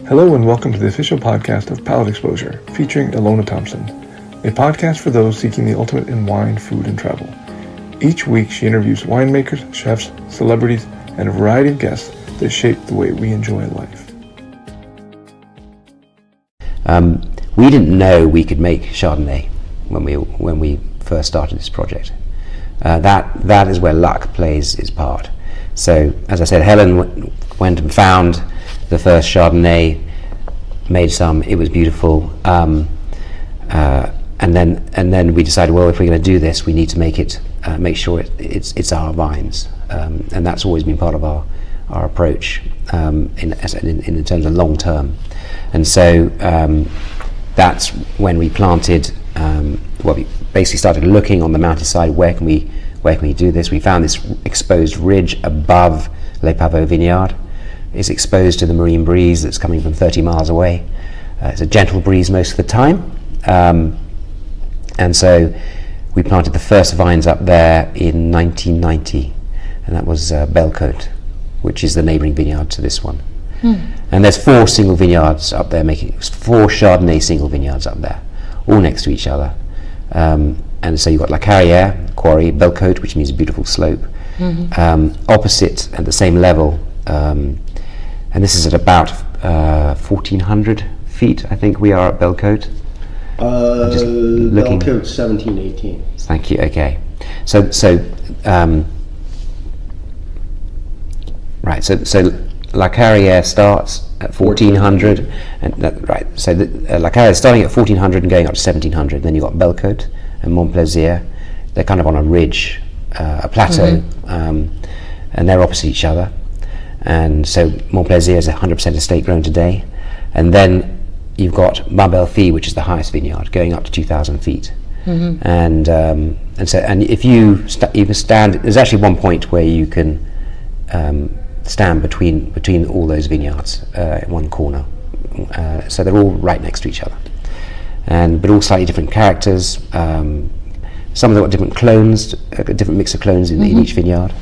Hello and welcome to the official podcast of Palate Exposure, featuring Ilona Thompson, a podcast for those seeking the ultimate in wine, food, and travel. Each week she interviews winemakers, chefs, celebrities, and a variety of guests that shape the way we enjoy life. We didn't know we could make Chardonnay when we first started this project. That is where luck plays its part. So, as I said, Helen went and found the first Chardonnay, made some. It was beautiful, and then we decided, well, if we're going to do this, we need to make sure it's our vines, and that's always been part of our approach in terms of long term. And so that's when we planted. We basically started looking on the mountainside. Where can we do this? We found this exposed ridge above Les Pavots vineyard. It's exposed to the marine breeze that's coming from 30 miles away. It's a gentle breeze most of the time. And so we planted the first vines up there in 1990, and that was Bellecote, which is the neighbouring vineyard to this one. And there's 4 single vineyards up there, 4 Chardonnay single vineyards up there, all next to each other. And so you've got La Carrière, quarry, Bellecote, which means a beautiful slope. Opposite, at the same level, and this is at about 1,400 feet, I think we are at Bellecote. Just looking. Bellecote 1718. Thank you. Okay, so La Carrière starts at 1,400, and So La Carrière is starting at 1,400 and going up to 1,700. Then you've got Bellecote and Mont Plaisir. They're kind of on a ridge, a plateau, and they're opposite each other. And so Mont Plaisir is 100% estate grown today, and then you've got Marbelfi, which is the highest vineyard, going up to 2,000 feet. And if you stand, there's actually one point where you can stand between all those vineyards in one corner. So they're all right next to each other, but all slightly different characters. Some of them got different clones, a different mix of clones in each vineyard.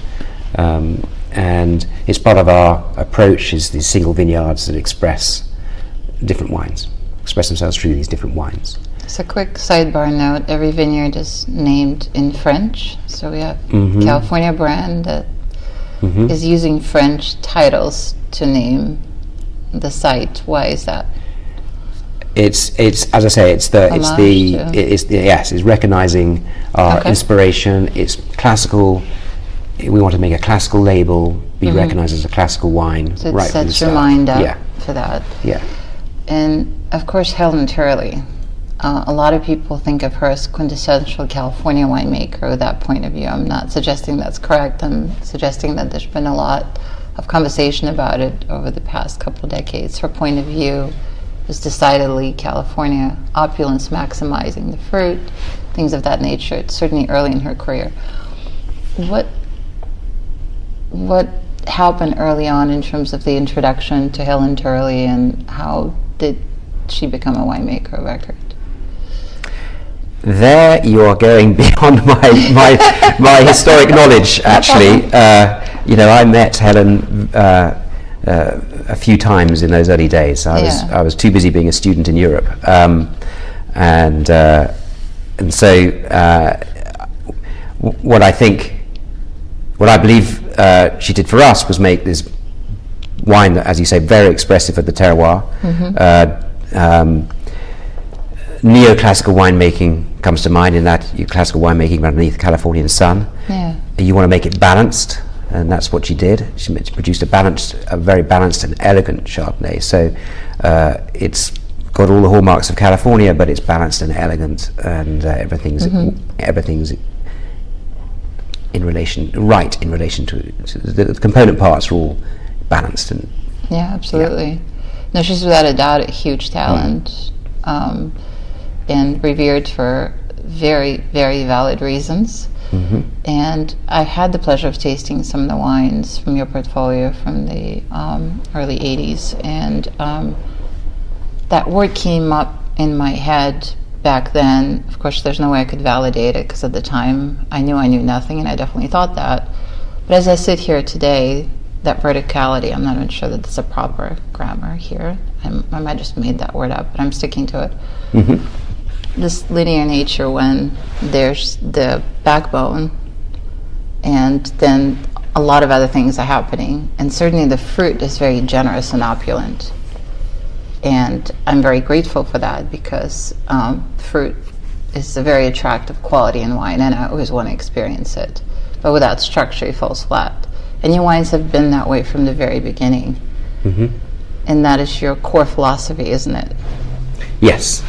And it's part of our approach is these single vineyards that express themselves through these different wines. So a quick sidebar note, every vineyard is named in French. So we have California brand that is using French titles to name the site. Why is that? It's as I say, it's recognizing our inspiration. It's classical. We want to make a classical label, be recognized as a classical wine. So it right sets your mind up for that. Yeah. And of course, Helen Turley. A lot of people think of her as quintessential California winemaker with that point of view. I'm not suggesting that's correct. I'm suggesting that there's been a lot of conversation about it over the past couple of decades. Her point of view is decidedly California, opulence, maximizing the fruit, things of that nature. It's certainly early in her career. What happened early on in terms of the introduction to Helen Turley, and how did she become a winemaker of record? There you are going beyond my historic knowledge, actually. I met Helen a few times in those early days. I was too busy being a student in Europe, and so what I believe she did for us was make this wine that, as you say, very expressive of the terroir. Neoclassical winemaking comes to mind, in that classical winemaking underneath the Californian sun. You want to make it balanced, and that's what she did. She produced a very balanced and elegant Chardonnay. So it's got all the hallmarks of California, but it's balanced and elegant, and everything's in relation to the component parts are all balanced. And absolutely. No, she's without a doubt a huge talent, and revered for very, very valid reasons. And I've had the pleasure of tasting some of the wines from your portfolio from the early 80s, and that word came up in my head back then. Of course, there's no way I could validate it, because at the time I knew nothing, and I definitely thought that. But as I sit here today, that verticality, I'm not even sure that that's a proper grammar here, I might just made that word up, but I'm sticking to it. Mm-hmm. This linear nature when there's the backbone and then a lot of other things are happening, and certainly the fruit is very generous and opulent, and I'm very grateful for that because fruit is a very attractive quality in wine, and I always want to experience it, but without structure it falls flat, and your wines have been that way from the very beginning. Mm-hmm. And that is your core philosophy, isn't it? Yes,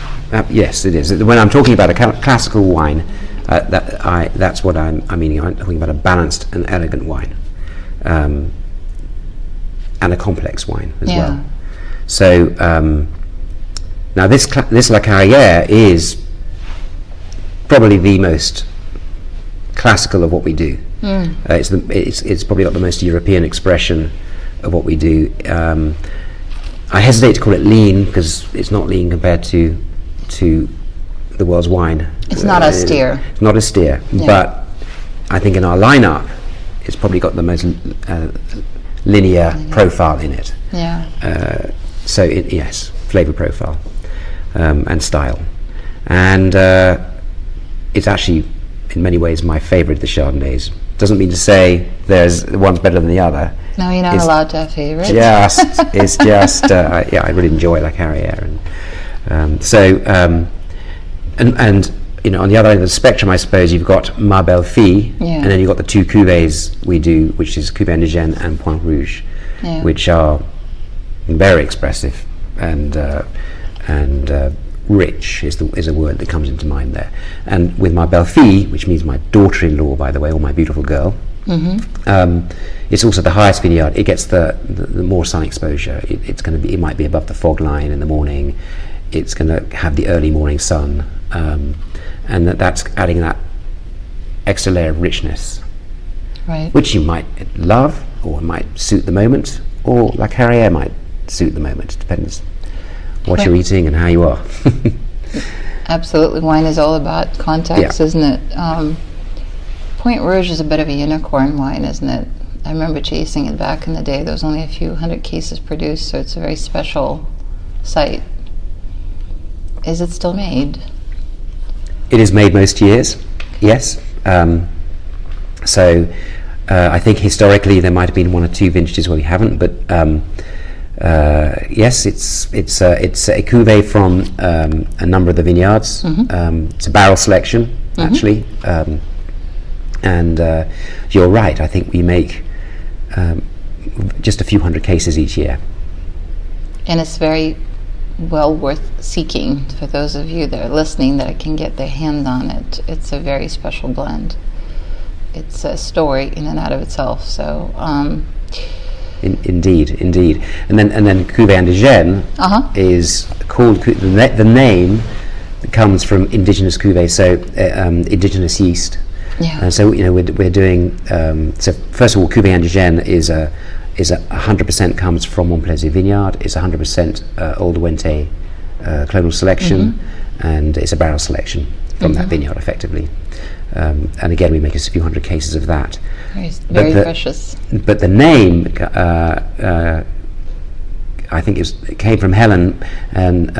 yes, it is. When I'm talking about a classical wine, that's what I'm meaning. I'm talking about a balanced and elegant wine, and a complex wine as well. So now this La Carrière is probably the most classical of what we do. It's probably got the most European expression of what we do. I hesitate to call it lean because it's not lean compared to the world's wine. It's not austere. It's not austere, but I think in our lineup, it's probably got the most linear profile in it. Yeah. So yes, flavor profile and style, and it's actually in many ways my favorite of the Chardonnays. Doesn't mean to say there's one's better than the other. No, you're not allowed to have favorites. Yes, it's just I really enjoy La Carrière, and and you know, on the other end of the spectrum, I suppose you've got Ma Belle Fille, and then you've got the two cuvées we do, which is Cuvée Indigène and Point Rouge, which are very expressive and rich is a word that comes into mind there. And with Ma Belle Fille, which means my daughter-in-law, by the way, or my beautiful girl, it's also the highest vineyard. It gets the more sun exposure. It might be above the fog line in the morning. It's going to have the early morning sun, and that's adding that extra layer of richness, which you might love or might suit the moment, or La Carrière might suit the moment. It depends what you're eating and how you are. Absolutely, wine is all about context, isn't it? Point Rouge is a bit of a unicorn wine, isn't it? I remember chasing it back in the day. There was only a few hundred cases produced, so it's a very special site. Is it still made? It is made most years, yes. So I think historically there might have been one or two vintages where we haven't, but yes, it's a cuvée from a number of the vineyards. It's a barrel selection, actually. And you're right, I think we make just a few hundred cases each year. And it's very well worth seeking for those of you that are listening that can get their hands on it. It's a very special blend. It's a story in and out of itself. So indeed. And then Cuvée Indigène is called, the name comes from indigenous cuvée, so indigenous yeast. And so we're doing. So first of all, Cuvée Indigène is 100% comes from Montplaisir Vineyard. It's 100% Old Wente clonal selection, and it's a barrel selection from that vineyard, effectively. And again, we make a few hundred cases of that. Very precious. But the name, I think it came from Helen, and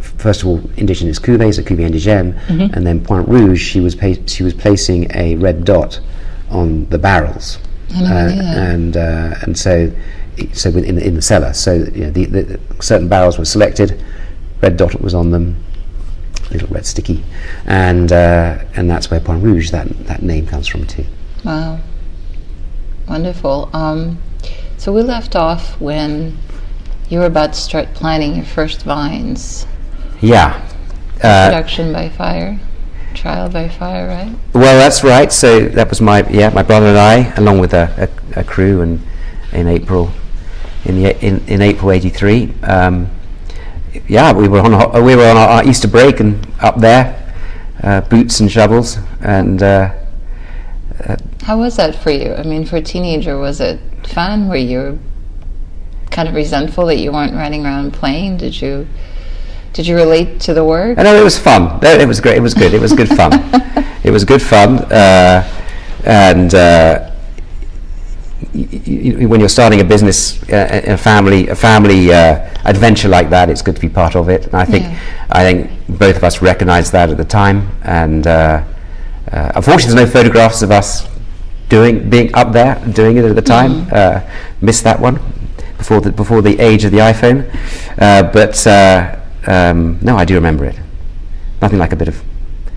first of all, indigenous cuvées, a Cuvée Indigène, and then Point Rouge. She was placing a red dot on the barrels, and so in the cellar. So the certain barrels were selected, red dot was on them, little red sticky, and that's where Point Rouge, that name comes from too. Wow, wonderful. So we left off when you were about to start planting your first vines. Yeah. Production by fire, trial by fire, right? Well, that's right. So that was my brother and I, along with a crew, and in April '83. We were on our Easter break and up there, boots and shovels, and. How was that for you? I mean, for a teenager, was it fun? Were you kind of resentful that you weren't running around playing? Did you relate to the work? No, it was fun. It was great. It was good. It was good fun. It was good fun, and when you're starting a business, a family adventure like that, it's good to be part of it. And I think both of us recognized that at the time. And unfortunately, there's no photographs of us being up there doing it at the time. Missed that one before the age of the iPhone. No, I do remember it. Nothing like a bit of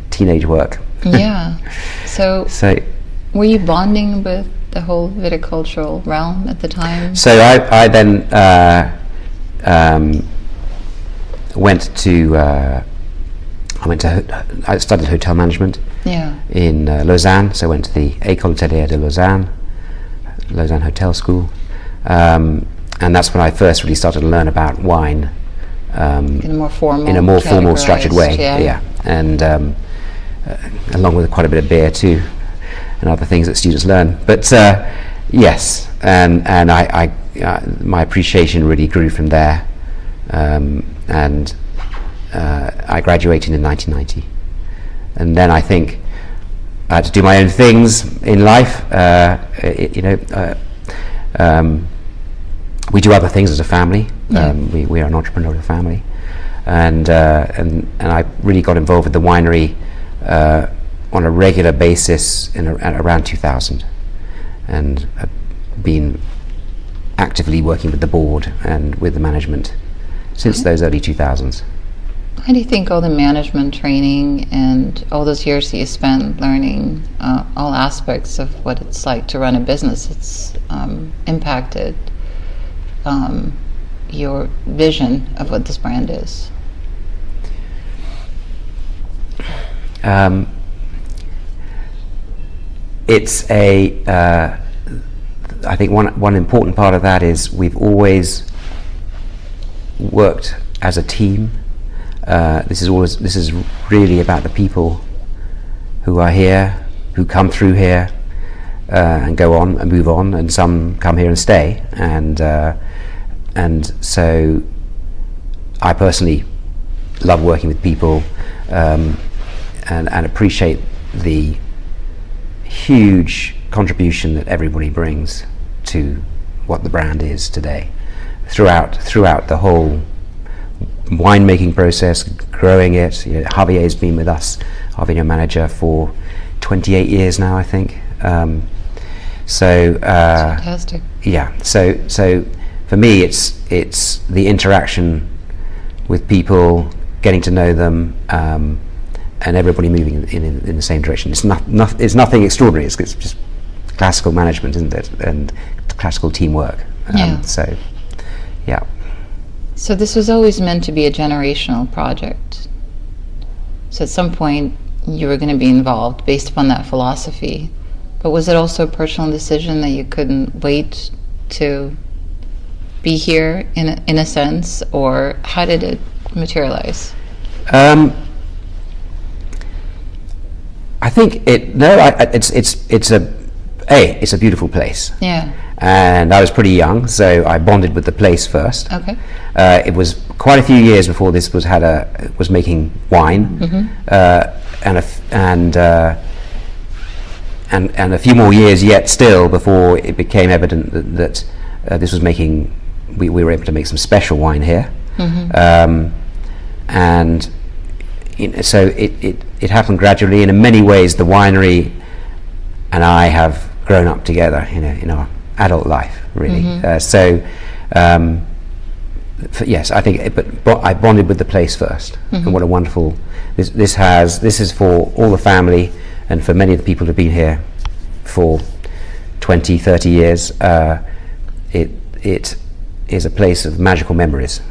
teenage work. Yeah. So were you bonding with the whole viticultural realm at the time? So I then I studied hotel management in Lausanne, so I went to the École Hôtelière de Lausanne Hotel School, and that's when I first really started to learn about wine in a more formal structured way. And along with quite a bit of beer too, and other things that students learn. But yes, and I my appreciation really grew from there, and I graduated in 1990, and then I think I had to do my own things in life. We do other things as a family. We are an entrepreneurial family, and I really got involved with the winery on a regular basis around 2000, and have been actively working with the board and with the management since those early 2000s. How do you think all the management training and all those years that you spent learning all aspects of what it's like to run a business, it's impacted your vision of what this brand is? It's I think one important part of that is we've always worked as a team. This is really about the people who are here, who come through here, and go on and move on, and some come here and stay. And so I personally love working with people, and appreciate the huge contribution that everybody brings to what the brand is today, throughout the whole winemaking process, growing it. Javier's been with us, our vineyard manager, for 28 years now, I think. Fantastic. Yeah. So for me, it's the interaction with people, getting to know them, and everybody moving in the same direction. It's nothing extraordinary. It's just classical management, isn't it? And classical teamwork. So this was always meant to be a generational project. So at some point you were going to be involved based upon that philosophy. But was it also a personal decision that you couldn't wait to be here in a sense, or how did it materialize? I think it's a beautiful place. Yeah. And I was pretty young, so I bonded with the place first. Okay. It was quite a few years before this was making wine, and a few more years yet still before it became evident that this was making. We were able to make some special wine here, and so it happened gradually. And in many ways, the winery and I have grown up together in our adult life, really. Yes, I think. But I bonded with the place first, and what a wonderful. This is for all the family, and for many of the people who've been here for 20, 30 years. It is a place of magical memories,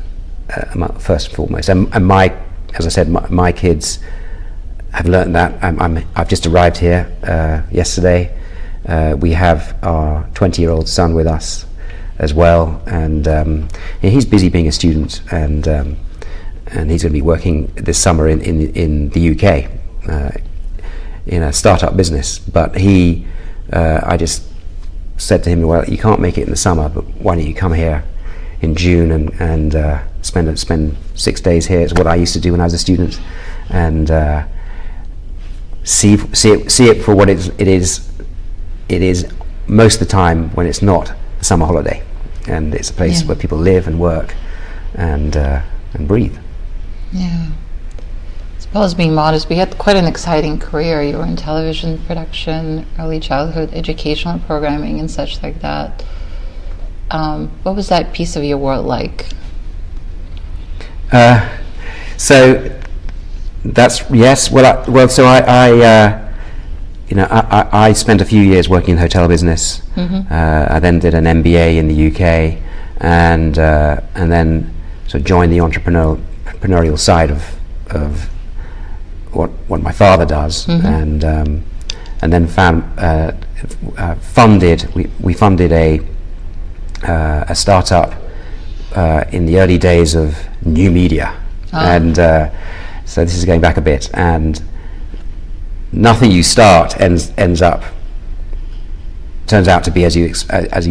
first and foremost. And as I said, my kids have learned that. I've just arrived here yesterday. We have our 20-year-old son with us as well, and he's busy being a student, and he's going to be working this summer in the UK in a startup business. But I just said to him, well, you can't make it in the summer, but why don't you come here in June and spend 6 days here? It's what I used to do when I was a student, and see it for what it is. It is most of the time when it's not a summer holiday, and it's a place where people live and work and breathe. Yeah. As well as being modest, we had quite an exciting career. You were in television production, early childhood educational programming, and such like that. What was that piece of your world like? So that's yes. So I spent a few years working in the hotel business. I then did an MBA in the UK, and then sort of joined the entrepreneurial side of what my father does, and then we funded a startup in the early days of new media, and so this is going back a bit, and nothing you start turns out to be as you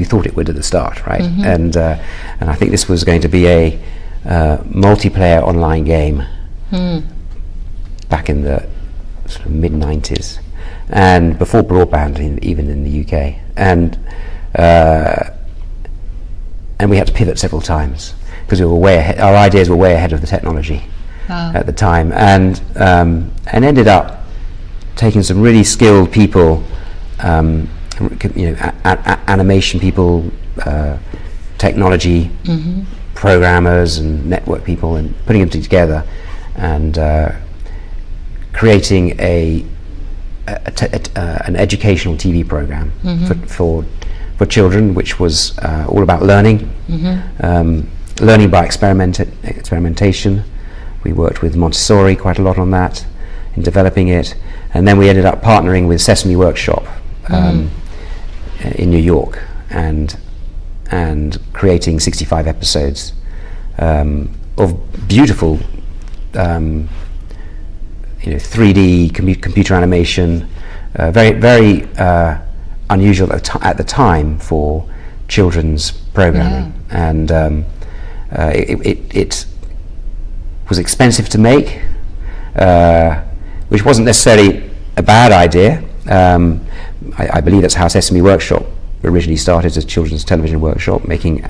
thought it would at the start, right? And I think this was going to be a multiplayer online game back in the sort of mid-90s, and before broadband, even in the UK, and we had to pivot several times because we were way ahead. Our ideas were way ahead of the technology at the time, and ended up taking some really skilled people, animation people, technology programmers, and network people, and putting them together, and creating an educational TV program for children, which was all about learning, learning by experimentation. We worked with Montessori quite a lot on that, in developing it, and then we ended up partnering with Sesame Workshop in New York, and creating 65 episodes of beautiful 3D computer animation, very unusual at the time for children's programming, and it was expensive to make, which wasn't necessarily a bad idea. I believe that's how Sesame Workshop originally started, as a children's television workshop, making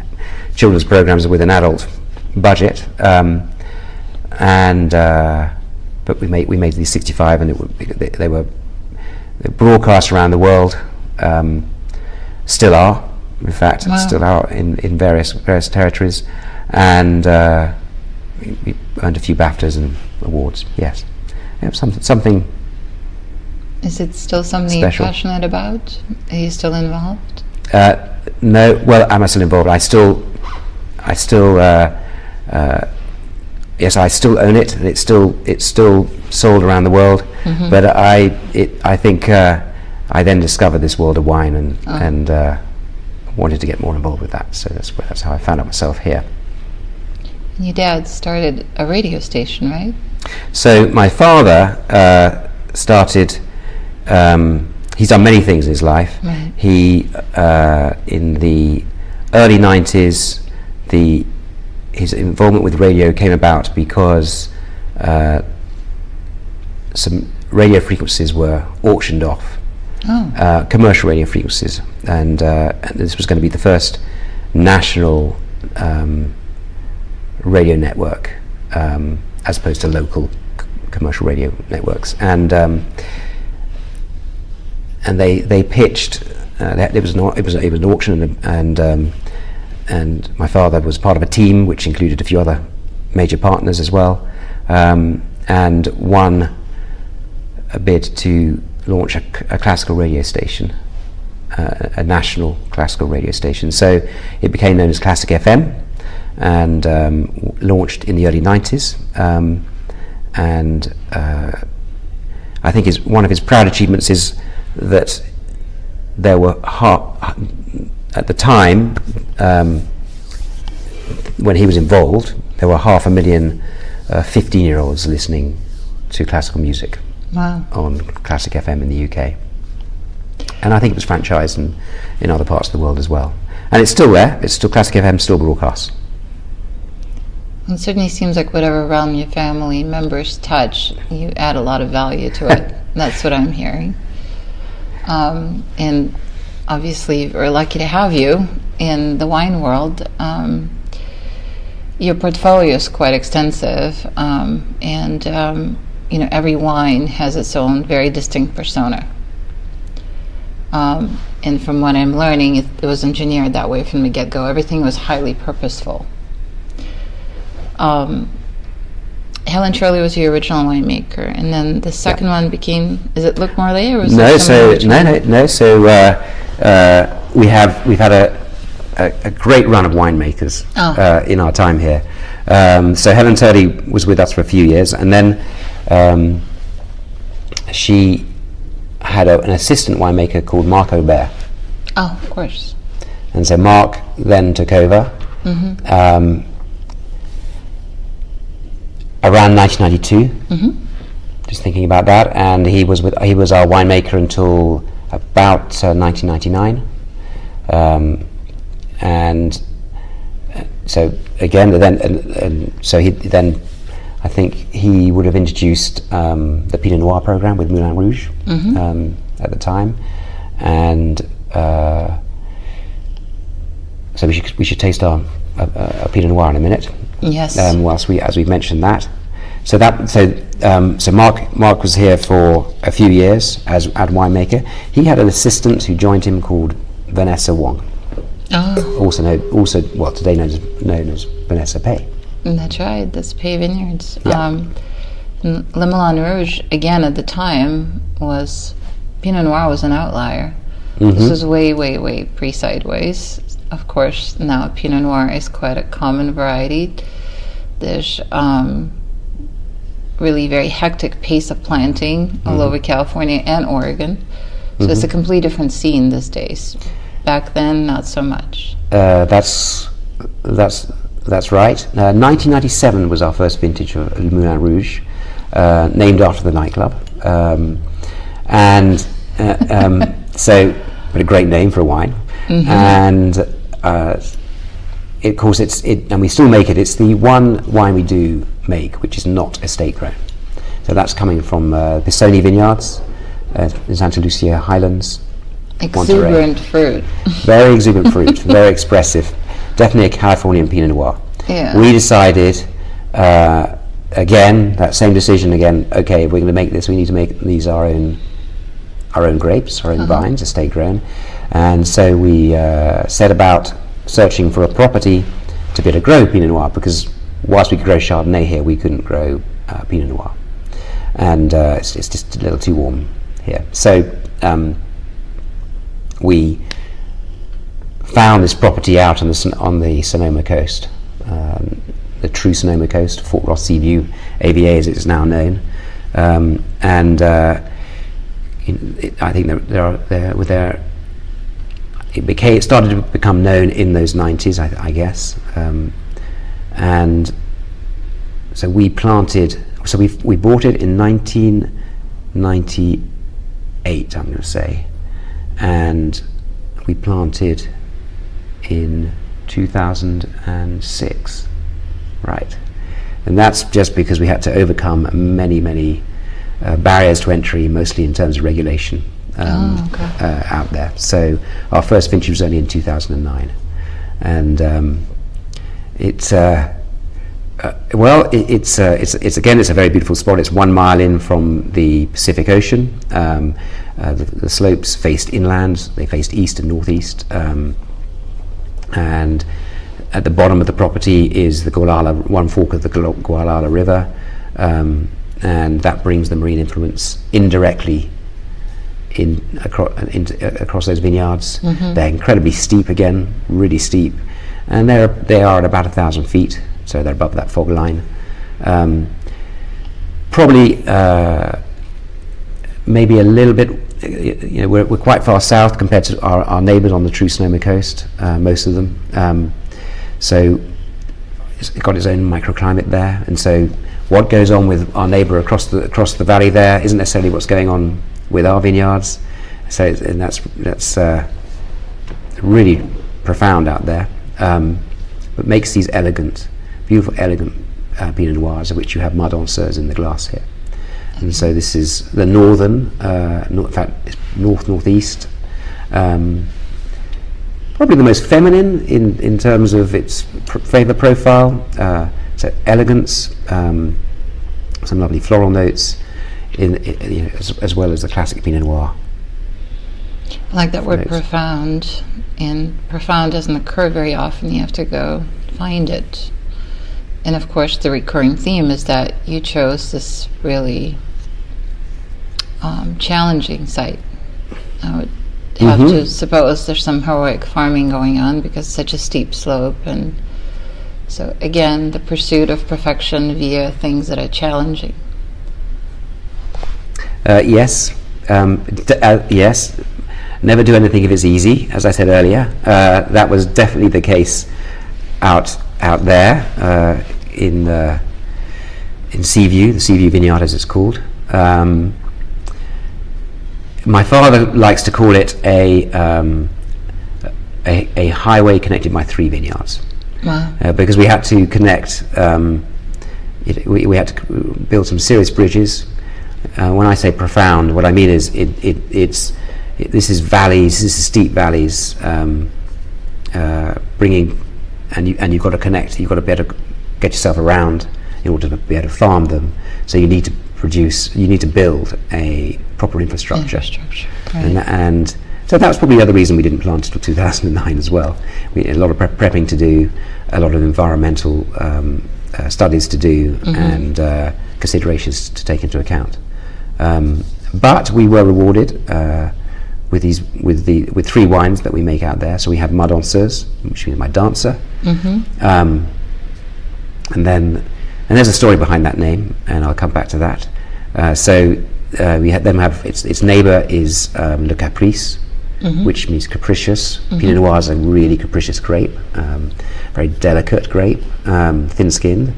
children's programs with an adult budget. But we made these 65, and they were broadcast around the world. Still are, in fact, still are in various territories, and we earned a few BAFTAs and awards. Yes, something. Is it still something special. You're passionate about? Are you still involved? No. Well, am I still involved? I still. Yes, I still own it, and it's still sold around the world. But I think I then discovered this world of wine, and wanted to get more involved with that. So that's how I found out myself here. Your dad started a radio station, right? So my father started. He's done many things in his life. Right. He in the early 90s, his involvement with radio came about because some radio frequencies were auctioned off, commercial radio frequencies, and this was going to be the first national radio network, as opposed to local commercial radio networks, and they pitched. It was an auction, and my father was part of a team which included a few other major partners as well, and won a bid to launch a classical radio station, a national classical radio station. So it became known as Classic FM, and launched in the early 90s. And I think one of his proud achievements is that there were at the time, when he was involved, there were 500,000 15-year-olds listening to classical music on Classic FM in the UK. And I think it was franchised in other parts of the world as well. And it's still there. It's still Classic FM, still broadcasts. It certainly seems like whatever realm your family members touch, you add a lot of value to it. That's what I'm hearing. And obviously we're lucky to have you in the wine world. Your portfolio is quite extensive, and every wine has its own very distinct persona. And from what I'm learning, it was engineered that way from the get-go. Everything was highly purposeful. Helen Shirley was your original winemaker, and then the second one became. Is it Luc Morlaix, or was no? It No. So we've had a great run of winemakers in our time here. So Helen Turley was with us for a few years, and then she had an assistant winemaker called Marc Aubert. Oh, of course. And so Marc then took over. Around 1992, just thinking about that, and he was our winemaker until about 1999, and so again, so he then, I think he would have introduced the Pinot Noir program with Moulin Rouge at the time, and so we should taste our Pinot Noir in a minute. Yes. As we've mentioned that, so Marc was here for a few years as winemaker. He had an assistant who joined him called Vanessa Wong. Oh. Also, today known as Vanessa Pay. That's right. That's Pay Vineyards. Yeah. Le Moulin Rouge again at the time was Pinot Noir was an outlier. This was way pre-Sideways. Of course, now Pinot Noir is quite a common variety. There's really very hectic pace of planting all over California and Oregon. So it's a completely different scene these days. Back then, not so much. That's right. 1997 was our first vintage of Le Moulin Rouge, named after the nightclub, and so, but a great name for a wine. And of course, and we still make it. It's the one wine we do make which is not estate grown. So that's coming from Bissoni Vineyards in Santa Lucia Highlands. Exuberant fruit. Very exuberant fruit, very expressive. Definitely a Californian Pinot Noir. Yeah. We decided, again, that same decision again, okay, if we're going to make this, we need to make these our own grapes, our own vines, estate grown. And so we set about searching for a property to be able to grow Pinot Noir, because whilst we could grow Chardonnay here, we couldn't grow Pinot Noir. And it's just a little too warm here. So we found this property out on the Sonoma coast, the true Sonoma coast, Fort Ross Seaview, AVA as it is now known. I think it started to become known in those 90s, I guess, and so we planted. So we bought it in 1998, I'm going to say, and we planted in 2006, right? And that's just because we had to overcome many barriers to entry, mostly in terms of regulation out there. So our first vintage was only in 2009, and it's again, it's a very beautiful spot. It's 1 mile in from the Pacific Ocean. The slopes faced inland; they faced east and northeast. And at the bottom of the property is the one fork of the Gualala River, and that brings the marine influence indirectly across those vineyards. They're incredibly steep again, really steep, and they are at about 1,000 feet, so they're above that fog line. Probably maybe a little bit. We're quite far south compared to our neighbours on the true Sonoma coast, most of them. So it's got its own microclimate there, and so what goes on with our neighbour across the valley there isn't necessarily what's going on with our vineyards. So that's really profound out there. But makes these beautiful, elegant Pinot Noirs, of which you have Mud Danseurs in the glass here. And so this is the northern, in fact, it's northeast probably the most feminine in terms of its flavour profile. So elegance, some lovely floral notes, as well as the classic Pinot Noir. I like that word profound, and profound doesn't occur very often. You have to go find it. And of course the recurring theme is that you chose this really challenging site. I would have to suppose there's some heroic farming going on because it's such a steep slope, and so again the pursuit of perfection via things that are challenging. Yes. Never do anything if it's easy, as I said earlier. That was definitely the case out there in Seaview, the Seaview Vineyard as it's called. My father likes to call it a highway connected by 3 vineyards. Wow. Because we had to connect, we had to build some serious bridges. When I say profound, what I mean is this is valleys, this is steep valleys, bringing, and you've got to connect. You've got to be able to get yourself around in order to be able to farm them. So you need to build a proper infrastructure. Right. And so that was probably the other reason we didn't plant until 2009 as well. We had a lot of prepping to do, a lot of environmental studies to do, and considerations to take into account. But we were rewarded with 3 wines that we make out there. So we have Ma Danseuse, which means my dancer, and there's a story behind that name, and I'll come back to that. We have its neighbour is Le Caprice, which means capricious. Pinot Noir is a really capricious grape, very delicate grape, thin-skinned,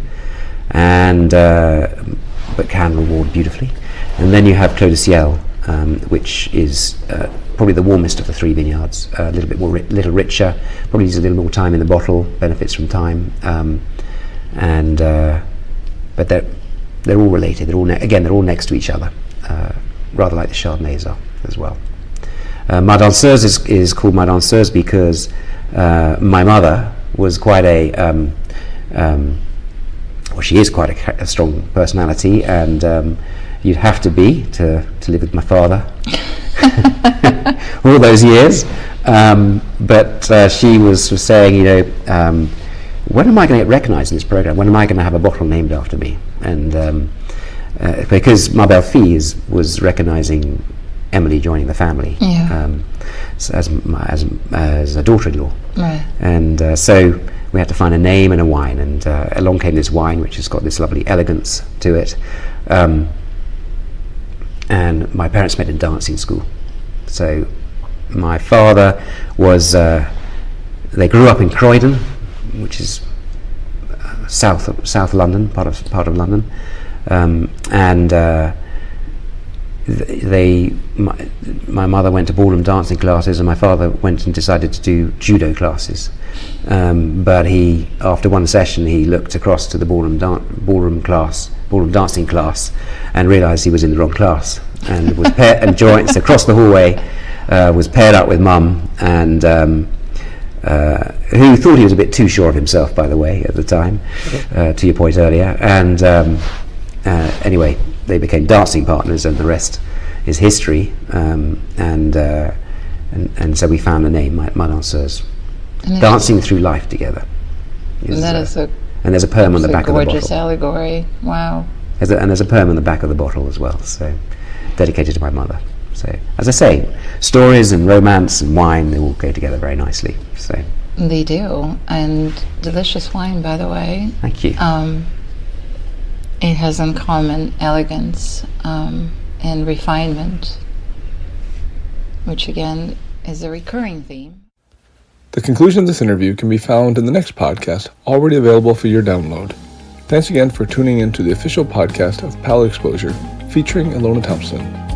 and but can reward beautifully. And then you have Clos du Ciel, which is probably the warmest of the 3 vineyards, a little bit more, little richer, probably needs a little more time in the bottle, benefits from time, but they're all related. They're all they're all next to each other, rather like the Chardonnays are as well. Ma Danseuse is called Ma Danseuse because my mother was quite she is quite a strong personality, and you'd have to be to live with my father all those years. But she was saying, when am I going to get recognised in this programme? When am I going to have a bottle named after me? And because Ma Belle-Fille was recognising Emily joining the family as a daughter-in-law, Right. And so we had to find a name and a wine, and along came this wine which has got this lovely elegance to it. And my parents met in dancing school. So my father was, they grew up in Croydon, which is South London, part of London, and my mother went to ballroom dancing classes, and my father went and decided to do judo classes. But after one session, he looked across to the ballroom dancing class, and realised he was in the wrong class, and was and joints across the hallway. Was paired up with Mum, and who thought he was a bit too sure of himself, by the way, at the time, to your point earlier. And anyway, they became dancing partners, and the rest is history. And so we found the name Ma Danseuse, dancing through life together. And there's a poem on the back of the bottle. Gorgeous allegory. Wow. There's a poem on the back of the bottle as well, so dedicated to my mother. So, as I say, stories and romance and wine, they all go together very nicely. So They do, and delicious wine, by the way. Thank you. It has in common elegance and refinement, which again is a recurring theme. The conclusion of this interview can be found in the next podcast, already available for your download. Thanks again for tuning in to the official podcast of Palate Exposure, featuring Ilona Thompson.